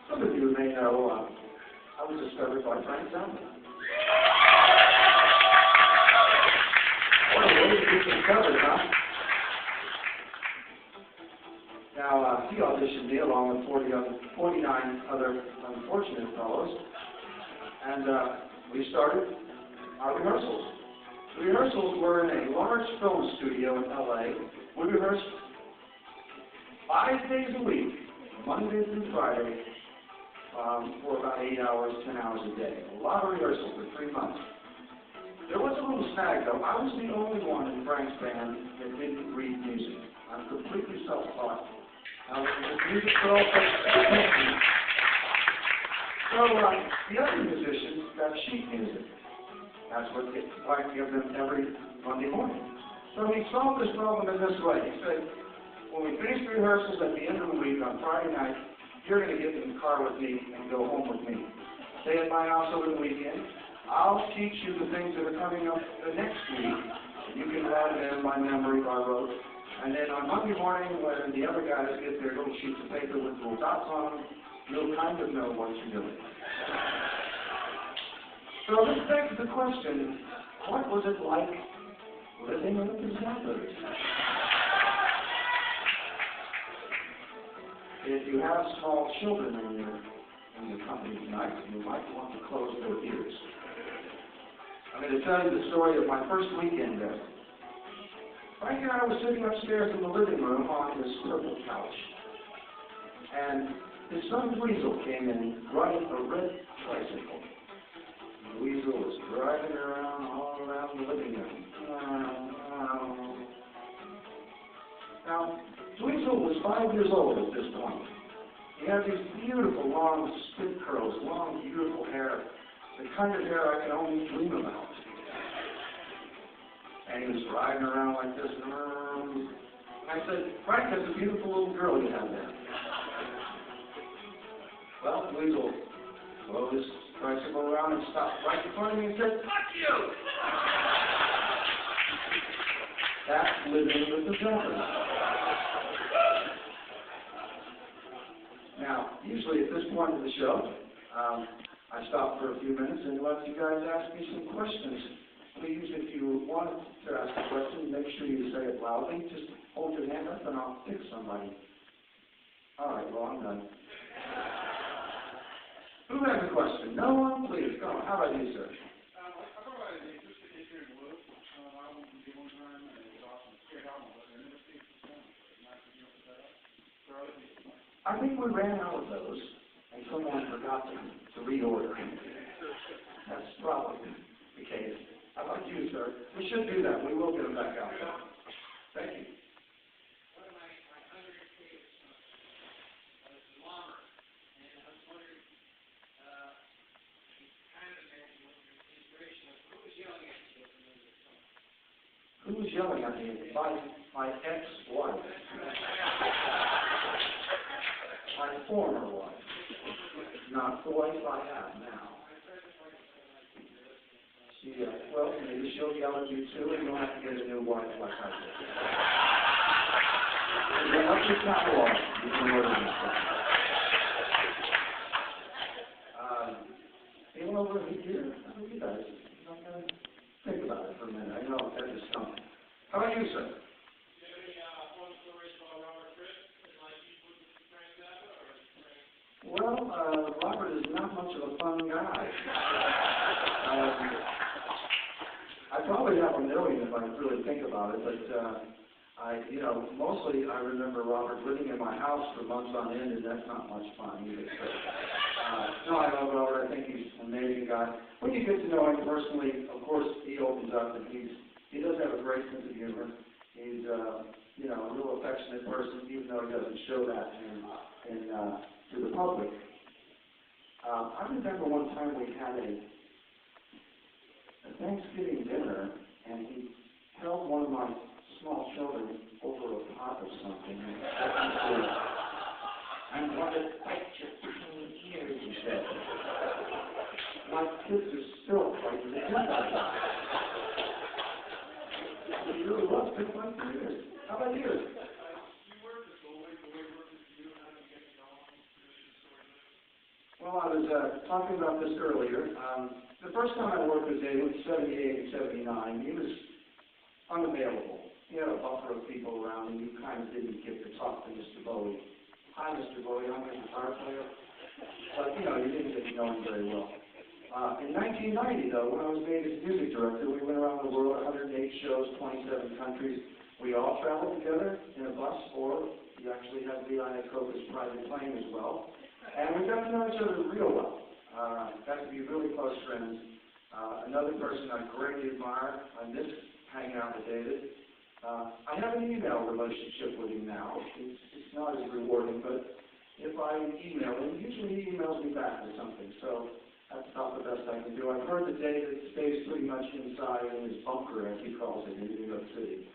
Some of you may know I was discovered by Frank Zappa. What a way to get discovered, huh? Now, he auditioned me along with 49 other unfortunate fellows, and we started our rehearsals. The rehearsals were in a large film studio in L.A. We rehearsed 5 days a week, Monday through Friday, for about 8 hours, 10 hours a day. A lot of rehearsal for 3 months. There was a little snag, though. I was the only one in Frank's band that didn't read music. I'm completely self-taught. Music could also technique. So the other musicians got sheet music. That's what Frank gave them every Monday morning. So he solved this problem in this way. He said, when we finish the rehearsals at the end of the week on Friday night, you're going to get in the car with me and go home with me. Stay at my house over the weekend. I'll teach you the things that are coming up the next week. You can write it in my memory by rote. And then on Monday morning, when the other guys get their little sheets of paper with little dots on them, you'll kind of know what you're doing. So this begs the question, what was it like living with the Zappas? If you have small children in your company tonight, you might want to close their ears. I'm going to tell you the story of my first weekend there. Frank and I were sitting upstairs in the living room on his purple couch, and his son Weasel came in riding a red tricycle. Weasel was driving around all around the living room. Now, Weasel was 5 years old at this point. He had these beautiful long spit curls, long beautiful hair, the kind of hair I can only dream about. And he was riding around like this. And I said, Frank, that's a beautiful little girl you have there. Well, Weasel slowed his tricycle around and stopped right in front of me and said, "Fuck you!" That's living with the Zappas. Now, usually at this point of the show, I stop for a few minutes and let you guys ask me some questions. Please, if you want to ask a question, make sure you say it loudly. Just hold your hand up and I'll pick somebody. All right, well, I'm done. Who has a question? No one? Please, go on. How about you, sir? I thought about it. Just to get here in Belew. I went to one time and it was awesome. It's a great album, but I never seen it performed. Nice to hear that. So I I think we ran out of those, and someone forgot to reorder. That's probably the case. How about you, sir? We should do that. We will get them back out there. Thank you. One of my undergraduate was Lamar, and I was wondering, kind of imagine what your inspiration was. Who was yelling at you at the end of the song? Who was yelling at me? My ex-wife. My former wife. Not the wife I have now. Well, maybe she'll yell at you too, and you'll have to get a new wife like I did. You're up to catalog. You can order this stuff. Anyone over here? I mean, you guys, I'm going to think about it for a minute. I know I've had this coming. How about you, sir? Do you have any fun stories about Robert Fripp and like you put the Frank Zappa or Frank? Well, Robert is not much of a fun guy. I probably have a million if I really think about it, but mostly I remember Robert living in my house for months on end, and that's not much fun either. So, no, I love Robert. I think he's an amazing guy. When you get to know him personally, of course, he opens up, and he does have a great sense of humor. He's a real affectionate person, even though he doesn't show that to the public. I remember one time we had a Thanksgiving dinner, and he held one of my small children over a pot of something. I'm going to bite your tiny ears, he said. My kids are still fighting the inside. He really loves to fight the ears. How about you? Well, I was talking about this earlier. The first time I worked with David, 78 and 79, he was unavailable. He had a buffer of people around, and you kind of didn't get to talk to Mr. Bowie. Hi, Mr. Bowie, I'm a guitar player. But, you didn't get to know him very well. In 1990, though, when I was made his music director, we went around the world, 108 shows, 27 countries. We all traveled together in a bus, or we actually had Leon Cope's private plane as well. And we got to know each other real well. Got to be really close friends. Another person I greatly admire, I miss hanging out with David. I have an email relationship with him now. It's not as rewarding, but if I email him, usually he emails me back with something. So that's about the best I can do. I've heard that David stays pretty much inside in his bunker, as he calls it, in New York City.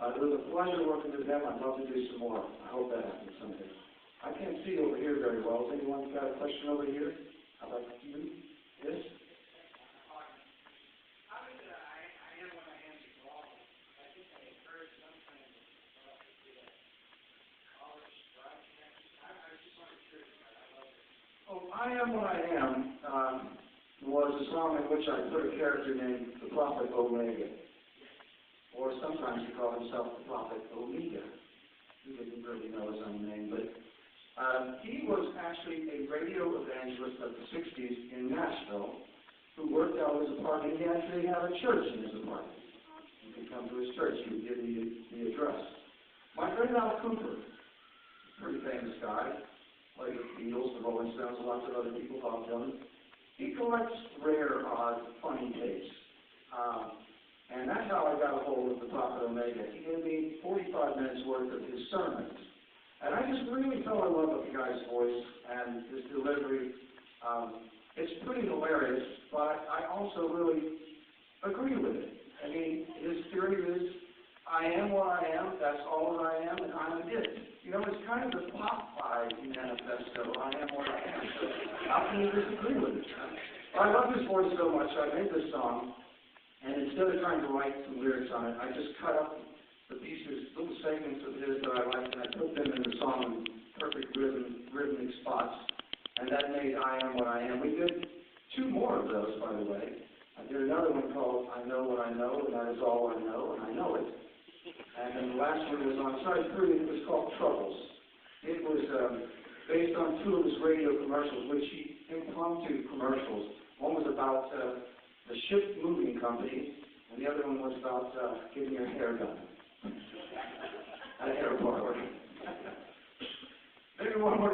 It was a pleasure working with them. I'd love to do some more. I hope that happens someday. I can't see over here very well. Has anyone got a question over here? How about you? Yes? How did I am what I am evolve? I think I heard sometimes college broadcast. I just want to curious about it. I love it. Oh, I Am What I Am was a song in which I put a character named the Prophet Omega. Or sometimes he called himself the Prophet Omega. He didn't really know his own name, but he was actually a radio evangelist of the 60s in Nashville who worked out of his apartment. He actually had a church in his apartment. You could come to his church. He would give you the address. My friend Al Cooper, pretty famous guy, played with the Beatles, the Rolling Stones, lots of other people, Bob Dylan. He collects rare, odd, funny tapes. And that's how I got a hold of the Prophet Omega. He gave me 45 minutes worth of his sermons. And I just really fell in love with the guy's voice and his delivery. It's pretty hilarious, but I also really agree with it. I mean, his theory is, I am what I am, that's all that I am, and I'm it. It's kind of the Popeye manifesto, I am what I am. So how can you disagree with it? I love his voice so much, I made this song, and instead of trying to write some lyrics on it, I just cut up the pieces, little segments of his that I liked, and I put them in the song in perfect rhythmic spots, and that made I Am What I Am. We did 2 more of those, by the way. I did another one called I Know What I Know, and that is all I know, and I know it. And then the last one was on side 3, and it was called Troubles. It was based on 2 of his radio commercials, which he impromptu commercials. One was about the ship moving company, and the other one was about getting your hair done. At a hair parlor. Maybe one more.